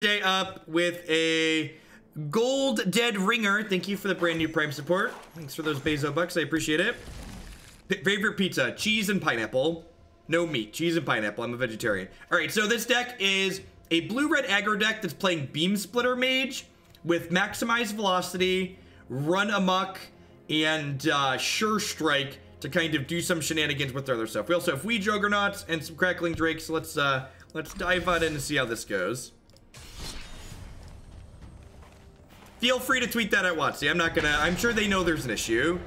Day up with a gold dead ringer. Thank you for the brand new Prime support. Thanks for those Bezo bucks. I appreciate it. Favorite pizza: cheese and pineapple. No meat, cheese and pineapple. I'm a vegetarian. All right, so this deck is a blue-red aggro deck that's playing Beamsplitter Mage with maximized velocity, Run Amok, and Sure Strike to kind of do some shenanigans with their other stuff. We also have Weenie Juggernauts and some Crackling Drake. So let's dive on in and see how this goes. Feel free to tweet that at Watsy. I'm sure they know there's an issue.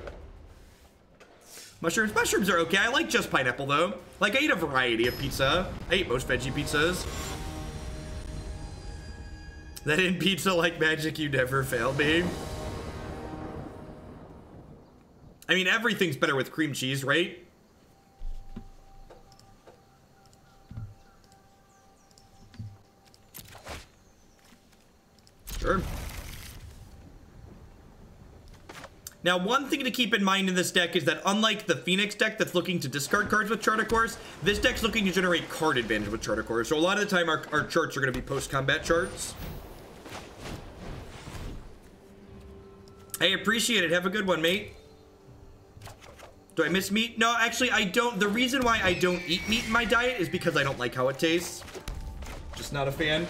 Mushrooms are okay. I like just pineapple though. Like, I eat a variety of pizza. I eat most veggie pizzas. That in pizza like magic, you never fail me. I mean, everything's better with cream cheese, right? Sure. Now, one thing to keep in mind in this deck is that unlike the Phoenix deck that's looking to discard cards with Chart a Course, this deck's looking to generate card advantage with Chart a Course. So a lot of the time, our charts are going to be post-combat charts. I appreciate it. Have a good one, mate. Do I miss meat? No, actually, I don't. The reason why I don't eat meat in my diet is because I don't like how it tastes. Just not a fan.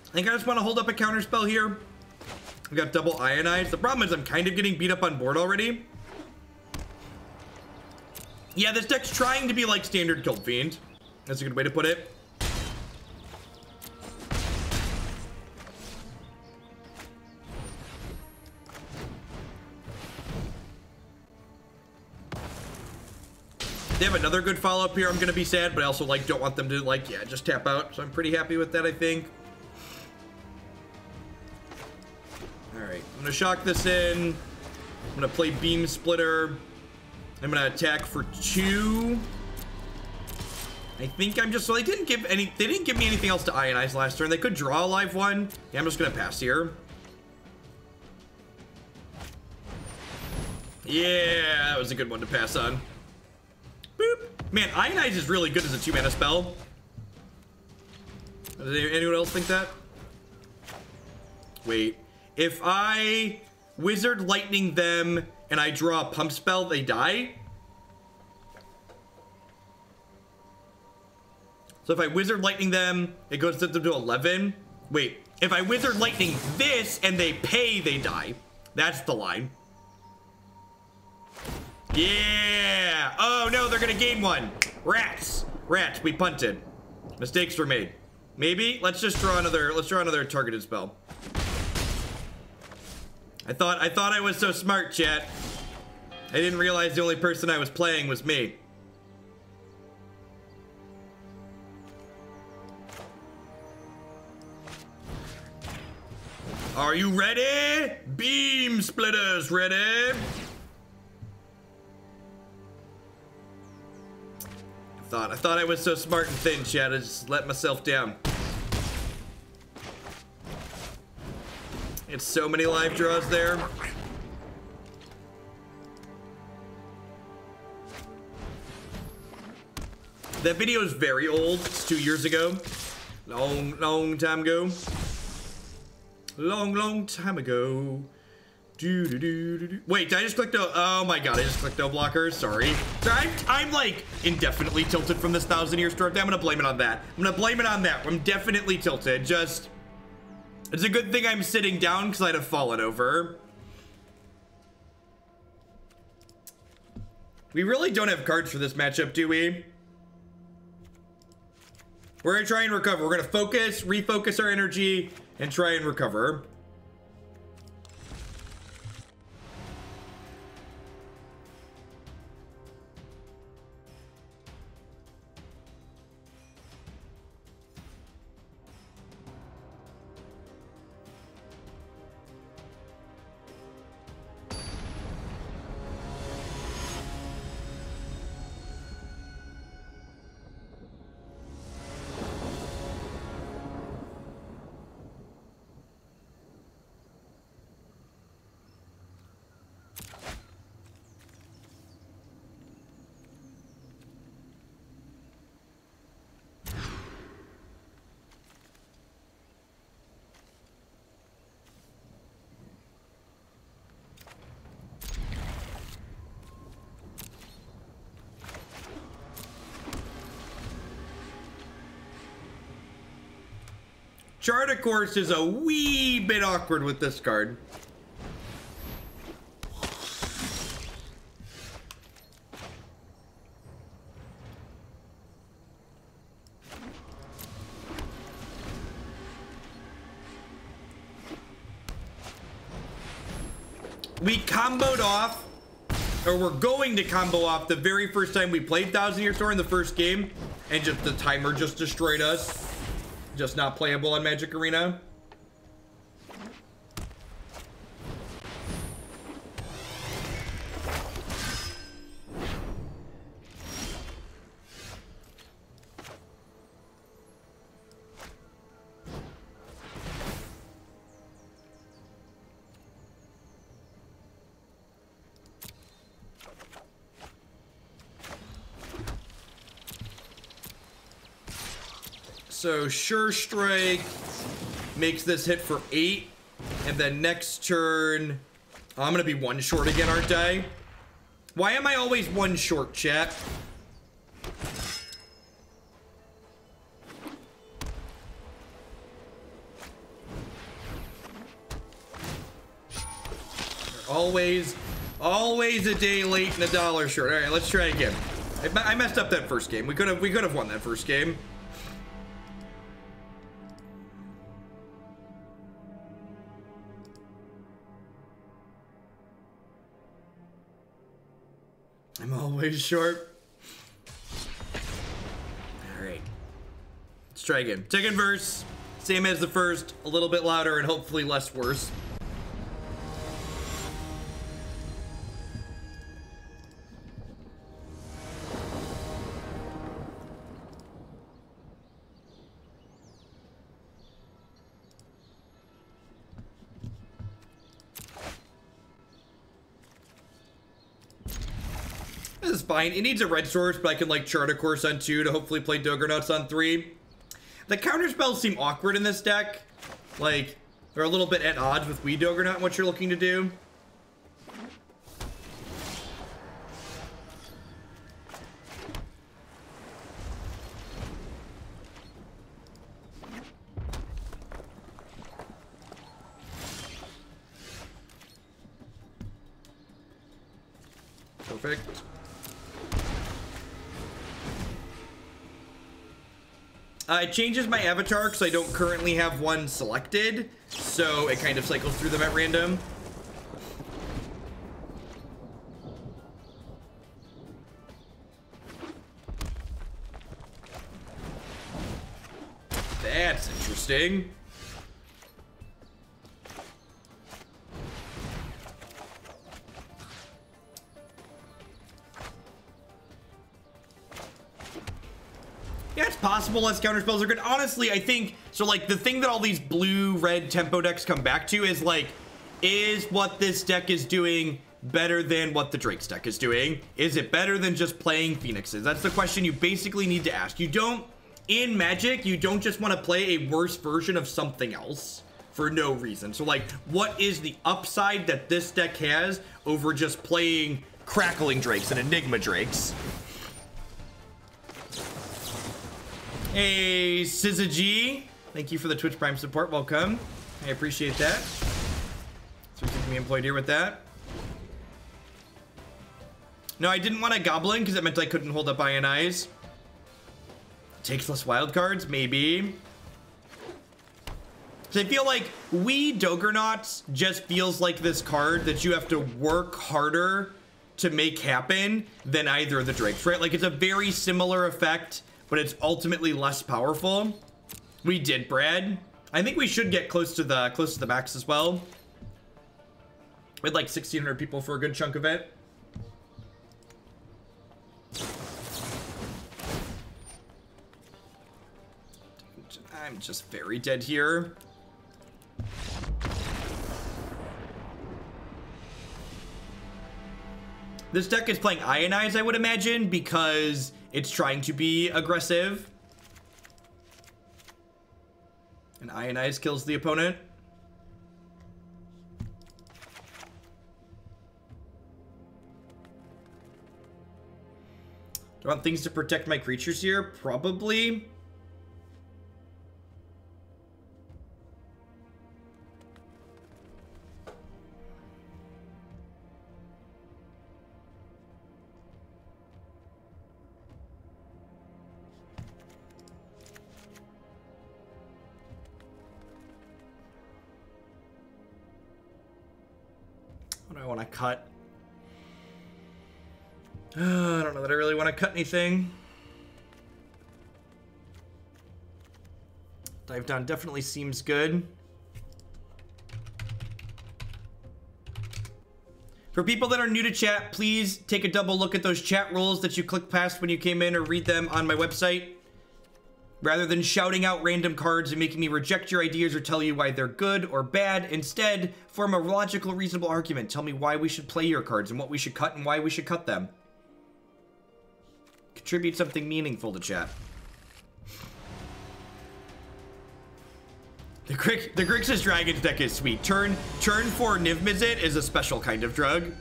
I think I just want to hold up a counter spell here. We got double Ionize. The problem is I'm kind of getting beat up on board already. Yeah, this deck's trying to be like standard Guild Fiend. That's a good way to put it. They have another good follow-up here. I'm gonna be sad, but I also like don't want them to like, yeah, just tap out. So I'm pretty happy with that, I think. Alright, I'm gonna shock this in. I'm gonna play Beamsplitter. I'm gonna attack for 2. I think I'm just, so they didn't give me anything else to Ionize last turn. They could draw a live one. Yeah, I'm just gonna pass here. Yeah, that was a good one to pass on. Boop. Man, Ionize is really good as a 2-mana spell. Does anyone else think that? Wait. If I Wizard Lightning them and I draw a pump spell, they die? So if I Wizard Lightning them, it goes to 11. Wait, if I Wizard Lightning this and they pay, they die. That's the line. Yeah! Oh no, they're gonna gain 1. Rats! Rats, we punted. Mistakes were made. Maybe? Let's draw another targeted spell. I thought I was so smart, chat. I didn't realize the only person I was playing was me. Are you ready? Beam Splitters ready? I thought I was so smart and thin, chat. I just let myself down. It's so many live draws there. That video is very old. It's 2 years ago. Long time ago. Long time ago. Wait, did I just click no? Oh my god, I just clicked no blockers. Sorry. I'm like indefinitely tilted from this 1,000-year stroke. I'm gonna blame it on that. I'm definitely tilted. Just, it's a good thing I'm sitting down because I'd have fallen over. We really don't have cards for this matchup, do we? We're gonna try and recover. We're gonna focus, refocus our energy, and try and recover. Chart, of course, is a wee bit awkward with this card. We comboed off, or we're going to combo off the very first time we played 1,000-Year Store in the first game, and just the timer just destroyed us. Just not playable on Magic Arena. So Sure Strike makes this hit for 8, and then next turn I'm gonna be 1 short again, aren't I? Why am I always 1 short, chat? Always a day late and $1 short. All right, let's try again. I messed up that first game. We could have won that first game. I'm always short. All right. Let's try again. Second verse, same as the first, a little bit louder and hopefully less worse. This is fine. It needs a red source, but I can like chart a course on 2 to hopefully play Doggernauts on 3. The counter spells seem awkward in this deck. Like, they're a little bit at odds with Doggernaut and what you're looking to do. Perfect. It changes my avatar because I don't currently have one selected, so it kind of cycles through them at random. That's interesting. Yeah, it's possible less counterspells are good. Honestly, I think, so like the thing that all these blue-red tempo decks come back to is like, is what this deck is doing better than what the Drake's deck is doing? Is it better than just playing Phoenixes? That's the question you basically need to ask. You don't, in Magic, you don't just want to play a worse version of something else for no reason. So like, what is the upside that this deck has over just playing Crackling Drakes and Enigma Drakes? Hey, SizzaG, thank you for the Twitch Prime support. Welcome. I appreciate that. So keeping me employed here with that. No, I didn't want a Goblin because it meant I couldn't hold up Ionize. Takes less wildcards, maybe. So I feel like Doggernauts just feels like this card that you have to work harder to make happen than either of the Drakes, right? Like, it's a very similar effect, but it's ultimately less powerful. We did, Brad. I think we should get close to the max as well. We had like 1,600 people for a good chunk of it. I'm just very dead here. This deck is playing Ionize, I would imagine, because it's trying to be aggressive. And Ionize kills the opponent. Do I want things to protect my creatures here? Probably. What do I want to cut? I don't know that I really want to cut anything. Dive down definitely seems good. For people that are new to chat, please take a double look at those chat rules that you clicked past when you came in, or read them on my website. Rather than shouting out random cards and making me reject your ideas or tell you why they're good or bad, instead, form a logical, reasonable argument. Tell me why we should play your cards and what we should cut and why we should cut them. Contribute something meaningful to chat. The Grixis Dragons deck is sweet. Turn 4 Niv Mizzet is a special kind of drug.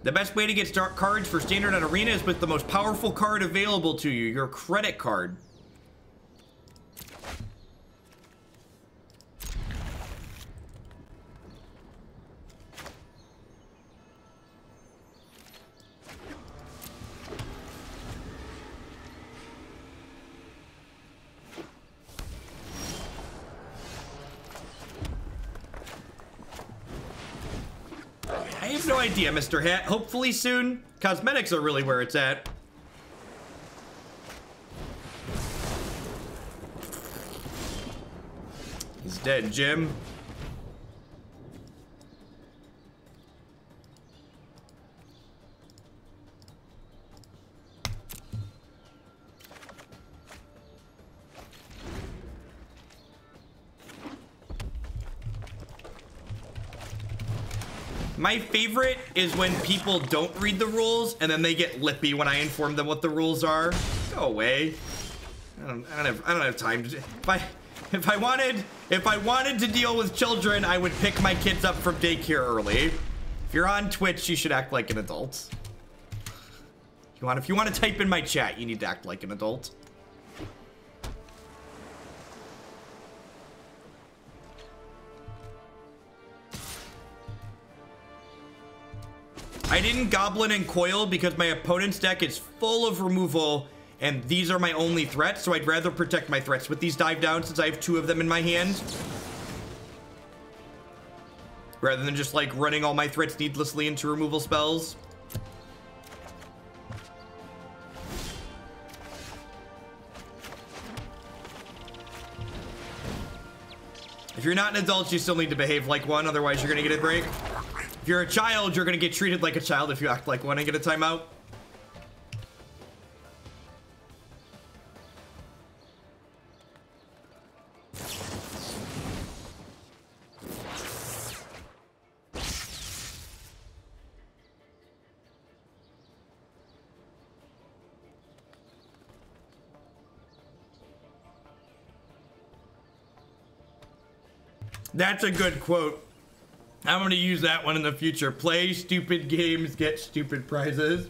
The best way to get start cards for Standard and Arena is with the most powerful card available to you, your credit card. I have no idea, Mr. Hat. Hopefully soon. Cosmetics are really where it's at. He's dead, Jim. My favorite is when people don't read the rules and then they get lippy when I inform them what the rules are. Go away. I don't have time to. If I wanted to deal with children, I would pick my kids up from daycare early. If you're on Twitch, you should act like an adult. If you want to type in my chat, you need to act like an adult. I didn't Goblin and Coil because my opponent's deck is full of removal and these are my only threats, so I'd rather protect my threats with these dive downs since I have 2 of them in my hand. Rather than just like running all my threats needlessly into removal spells. If you're not an adult, you still need to behave like one, otherwise you're gonna get a break. If you're a child, you're gonna get treated like a child if you act like one and get a timeout. That's a good quote. I'm gonna use that one in the future. Play stupid games, get stupid prizes.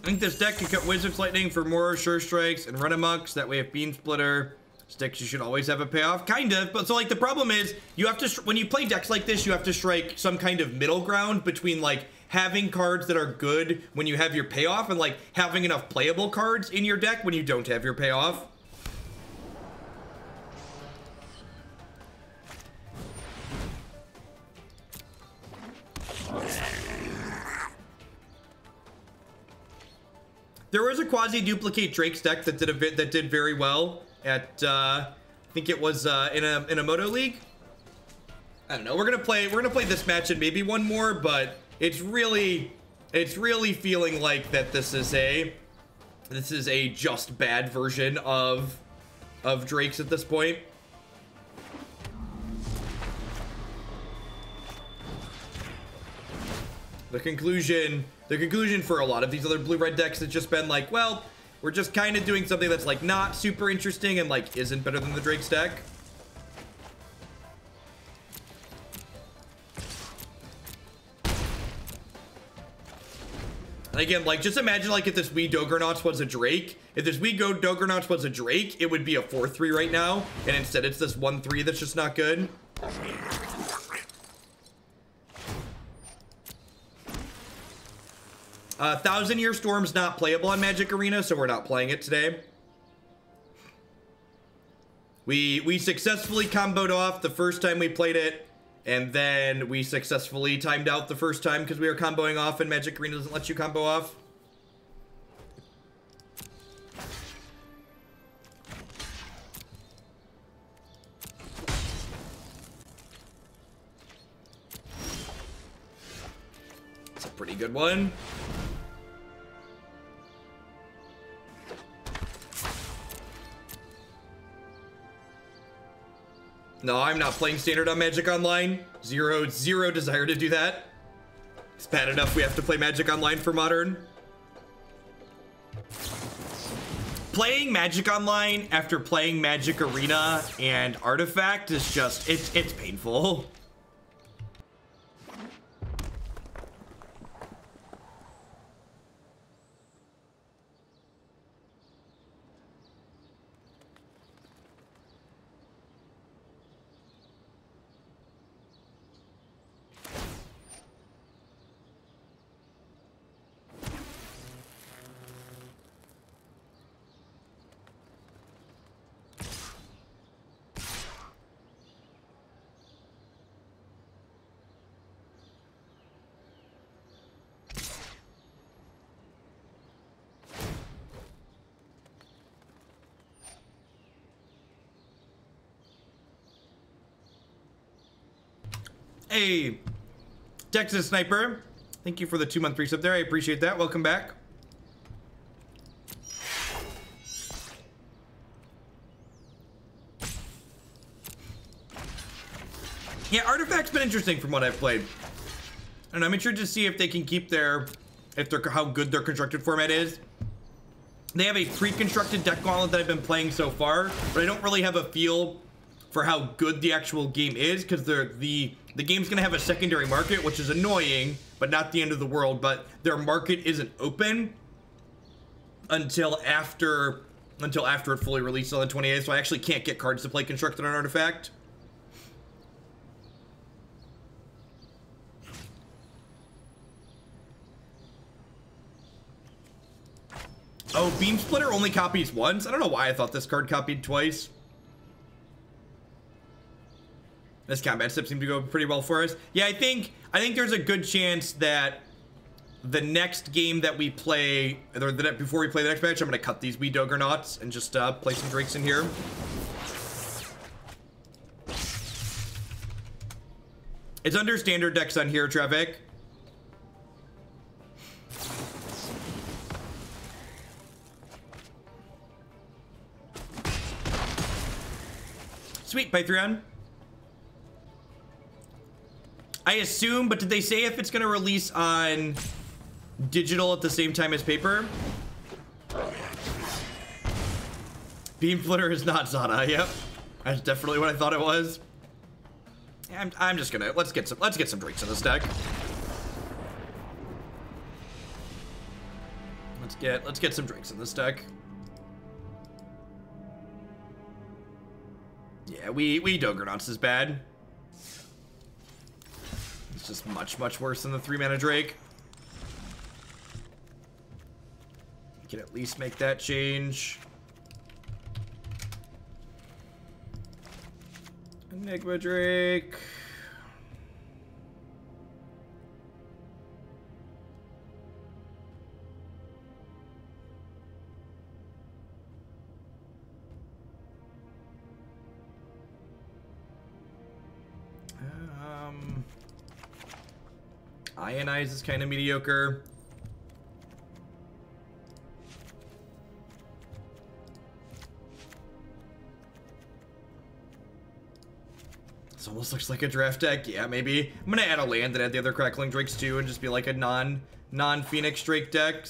I think this deck can cut Wizard's Lightning for more Sure Strikes and Run Amok, so that way if Beamsplitter sticks, you should always have a payoff. Kind of, but so like the problem is, you have to, when you play decks like this, you have to strike some kind of middle ground between like having cards that are good when you have your payoff and like having enough playable cards in your deck when you don't have your payoff. There was a quasi-duplicate Drake's deck that did very well at I think it was in a Moto League. I don't know. We're gonna play this match and maybe one more, but it's really feeling like that this is a just bad version of Drake's at this point. The conclusion for a lot of these other blue-red decks has just been like, well, we're just kind of doing something that's like not super interesting and like isn't better than the Drake's deck. And again, like just imagine like if this Wii Doggernauts was a Drake. If this Wii Doggernauts was a Drake, it would be a 4-3 right now, and instead it's this 1-3 that's just not good. Thousand Year Storm's not playable on Magic Arena, so we're not playing it today. We successfully comboed off the first time we played it, and then we successfully timed out the first time because we were comboing off and Magic Arena doesn't let you combo off. It's a pretty good one. No, I'm not playing Standard on Magic Online. Zero desire to do that. It's bad enough we have to play Magic Online for Modern. Playing Magic Online after playing Magic Arena and Artifact is just, it's painful. Hey, Texas Sniper, thank you for the 2-month resub there. I appreciate that. Welcome back. Yeah, Artifact's been interesting from what I've played. And I'm interested to see if they can keep how good their constructed format is. They have a pre-constructed deck gauntlet that I've been playing so far, but I don't really have a feel for how good the actual game is, because the game's gonna have a secondary market, which is annoying, but not the end of the world. But their market isn't open until after it fully releases on the 28th, so I actually can't get cards to play Constructed on Artifact. Oh, Beamsplitter only copies once? I don't know why I thought this card copied twice. This combat step seemed to go pretty well for us. Yeah, I think there's a good chance that the next game that we play, or before we play the next match, I'm gonna cut these wee Doggernauts and just play some Drakes in here. It's under standard decks on here, Trevik. Sweet, Pythrion. I assume, but did they say if it's gonna release on digital at the same time as paper? Beamsplitter is not Zana. Yep, that's definitely what I thought it was. I'm just gonna let's get some Drakes in this deck. Let's get some Drakes in this deck. Yeah, we Doggernauts is bad. It's just much worse than the 3-mana Drake. You can at least make that change. Enigma Drake. Ionize is kind of mediocre. This almost looks like a draft deck. Yeah, maybe. I'm gonna add a land and add the other Crackling Drakes too and just be like a non-Phoenix Drake deck.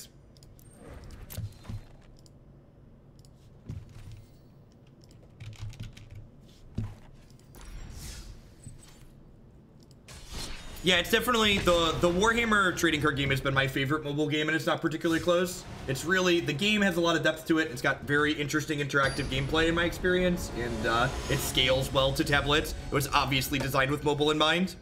Yeah, it's definitely the Warhammer trading card game has been my favorite mobile game, and it's not particularly close. It's really, the game has a lot of depth to it. It's got very interesting interactive gameplay in my experience, and it scales well to tablets. It was obviously designed with mobile in mind.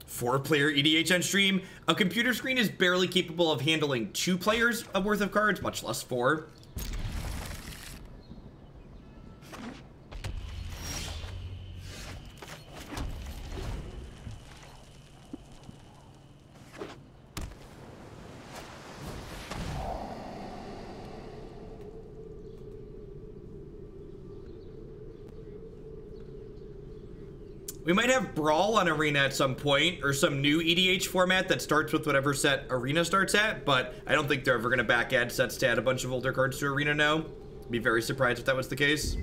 Four-player EDH on stream. A computer screen is barely capable of handling 2 players worth of cards, much less 4. We might have Brawl on Arena at some point, or some new EDH format that starts with whatever set Arena starts at, but I don't think they're ever going to back add sets to add a bunch of older cards to Arena now. I'd be very surprised if that was the case.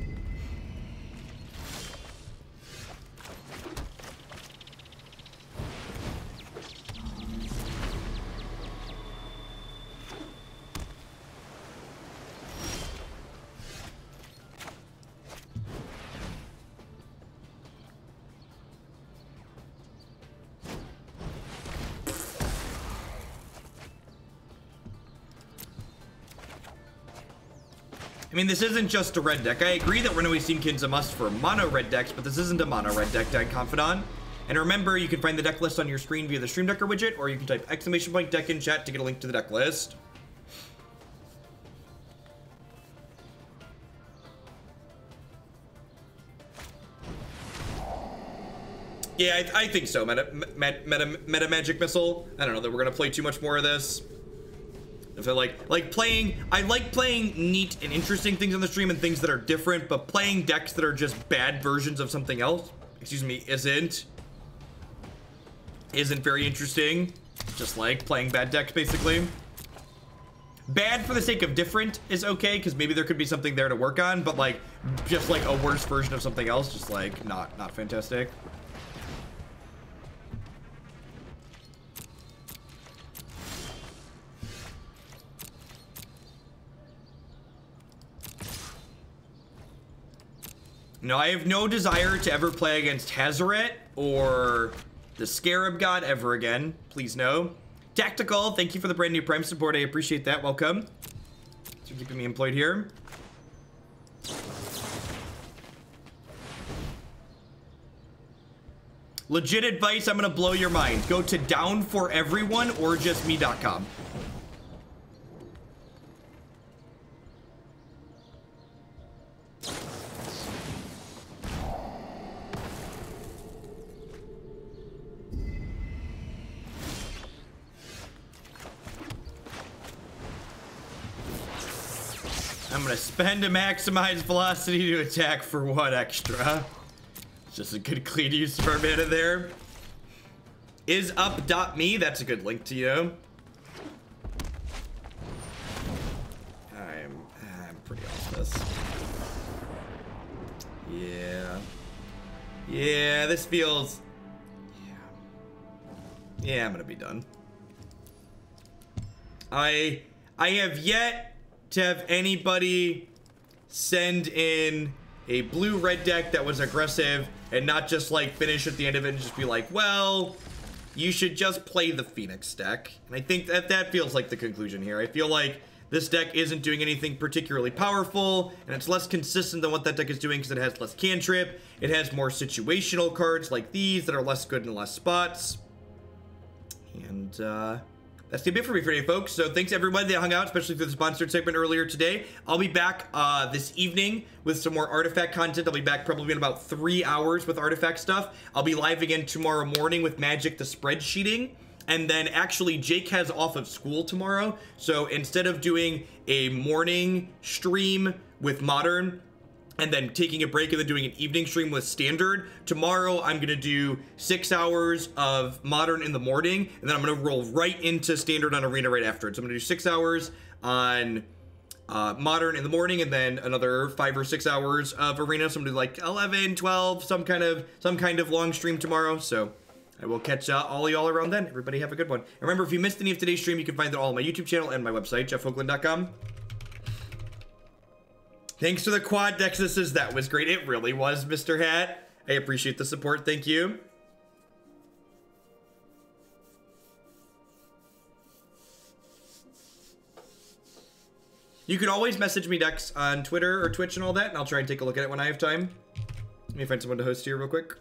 I mean, this isn't just a red deck. I agree that Runaway Steamkin's a must for mono red decks, but this isn't a mono red deck, Deck Confidant. And remember, you can find the deck list on your screen via the Stream Decker widget, or you can type !deck in chat to get a link to the deck list. Yeah, I think so. Meta Magic Missile. I don't know that we're gonna play too much more of this. If I like playing neat and interesting things on the stream and things that are different, but playing decks that are just bad versions of something else, excuse me, isn't very interesting. Just like playing bad decks, basically. Bad for the sake of different is okay, because maybe there could be something there to work on, but like just like a worse version of something else, just like not fantastic. No, I have no desire to ever play against Hazoret or the Scarab God ever again. Please no. Tactical, thank you for the brand new Prime support. I appreciate that. Welcome. Thanks for keeping me employed here. Legit advice, I'm gonna blow your mind. Go to downforeveryone or justme.com. I'm gonna spend a maximized velocity to attack for 1 extra. It's just a good clean use of our mana there. Is up.me, that's a good link to you. I'm pretty off this. Yeah, this feels... Yeah, I'm gonna be done. I have yet to have anybody send in a blue-red deck that was aggressive and not just like finish at the end of it and just be like, well, you should just play the Phoenix deck. And I think that feels like the conclusion here. I feel like this deck isn't doing anything particularly powerful, and it's less consistent than what that deck is doing because it has less cantrip. It has more situational cards like these that are less good in less spots. And that's gonna be it for me for today, folks. So thanks everybody that hung out, especially for the sponsored segment earlier today. I'll be back this evening with some more artifact content. I'll be back probably in about 3 hours with artifact stuff. I'll be live again tomorrow morning with Magic the Spreadsheeting. And then actually Jake has off of school tomorrow. So instead of doing a morning stream with Modern and then taking a break and then doing an evening stream with Standard, tomorrow I'm gonna do 6 hours of Modern in the morning, and then I'm gonna roll right into Standard on Arena right after it. So I'm gonna do 6 hours on Modern in the morning, and then another 5 or 6 hours of Arena. So I'm gonna do like 11, 12, some kind of long stream tomorrow. So I will catch all y'all around then. Everybody have a good one. And remember, if you missed any of today's stream, you can find it all on my YouTube channel and my website, jeffhoagland.com. Thanks for the quad Dexuses. That was great. It really was, Mr. Hat. I appreciate the support. Thank you. You can always message me, Dex, on Twitter or Twitch and all that, and I'll try and take a look at it when I have time. Let me find someone to host here real quick.